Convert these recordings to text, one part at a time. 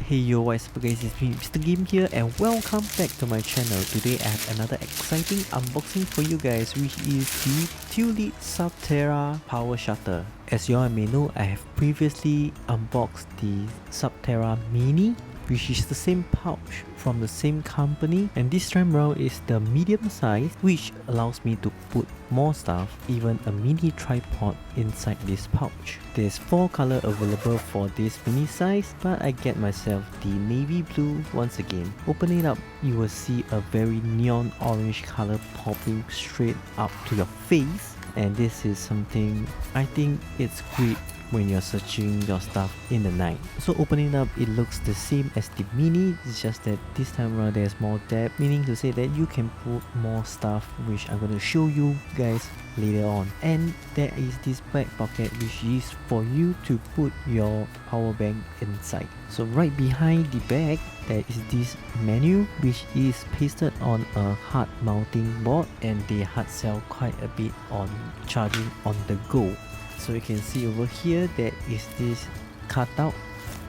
Hey yo, what's up guys, it's me MrGim here and welcome back to my channel. Today I have another exciting unboxing for you guys, which is the Thule Subterra PowerShuttle. As you all may know, I have previously unboxed the Subterra Mini, which is the same pouch from the same company, and this time around is the medium size, which allows me to put more stuff, even a mini tripod inside this pouch. There's 4 colors available for this mini size, but I get myself the navy blue once again. Opening it up, you will see a very neon orange color popping straight up to your face, and this is something I think it's great when you're searching your stuff in the night. So opening it up, it looks the same as the mini, it's just that this time around there's more depth, meaning to say that you can put more stuff, which I'm going to show you guys later on. And there is this back pocket, which is for you to put your power bank inside. So right behind the bag, there is this menu, which is pasted on a hard mounting board, and they hard sell quite a bit on charging on the go. So you can see over here, there is this cutout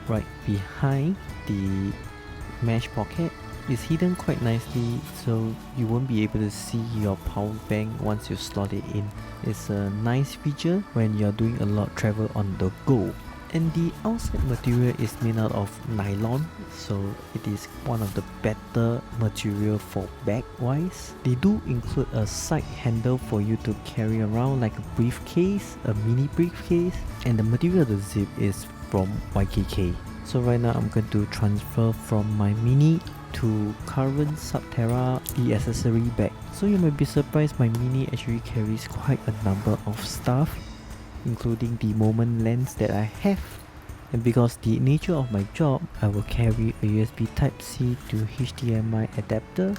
right behind the mesh pocket. It's hidden quite nicely, so you won't be able to see your power bank once you slot it in. It's a nice feature when you're doing a lot of travel on the go. And the outside material is made out of nylon, so it is one of the better material for bag wise. They do include a side handle for you to carry around like a briefcase, a mini briefcase, and the material of the zip is from YKK. So right now I'm going to transfer from my mini to current Subterra the accessory bag. So you might be surprised, my mini actually carries quite a number of stuff, including the moment lens that I have. And because the nature of my job, I will carry a USB Type-C to HDMI adapter,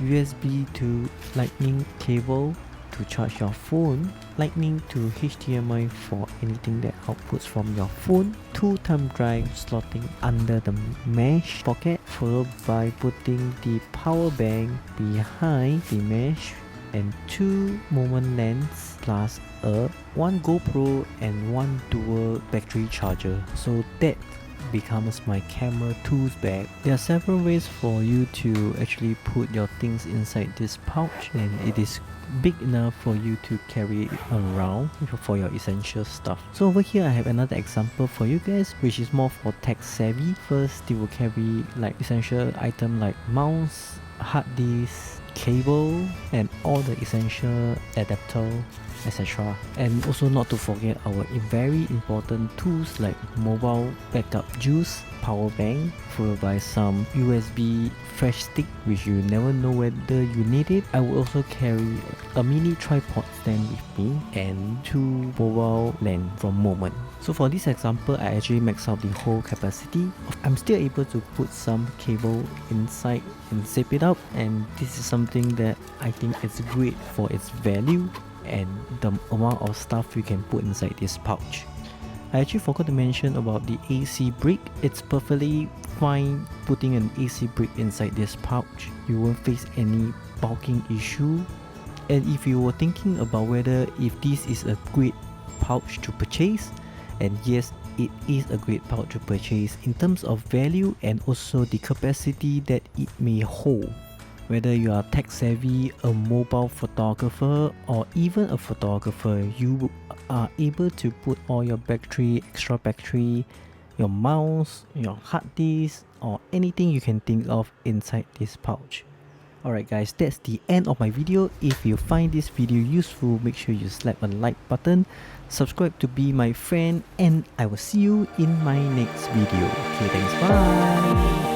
USB to lightning cable to charge your phone, lightning to HDMI for anything that outputs from your phone, 2 thumb drive slotting under the mesh pocket, followed by putting the power bank behind the mesh, and 2 moment lens plus a 1 GoPro and 1 dual battery charger. So that becomes my camera tools bag. There are several ways for you to actually put your things inside this pouch, and it is big enough for you to carry it around for your essential stuff. So over here I have another example for you guys, which is more for tech savvy. First, they will carry like essential item like mouse, hard disk, cable, and all the essential adapter, etc. And also not to forget our very important tools like mobile backup juice, power bank, followed by some USB flash stick, which you never know whether you need it. I will also carry a mini tripod stand with me and 2 mobile lamp from Moment. So for this example, I actually max out the whole capacity. I'm still able to put some cable inside and zip it up, and this is something that I think is great for its value and the amount of stuff you can put inside this pouch. I actually forgot to mention about the AC brick. It's perfectly fine putting an AC brick inside this pouch. You won't face any bulking issue. And if you were thinking about whether if this is a great pouch to purchase, and yes, it is a great pouch to purchase in terms of value and also the capacity that it may hold. Whether you are tech savvy, a mobile photographer, or even a photographer, you are able to put all your battery, extra battery, your mouse, your hard disk, or anything you can think of inside this pouch. Alright guys, that's the end of my video. If you find this video useful, make sure you slap a like button, subscribe to be my friend, and I will see you in my next video. Okay, thanks, bye!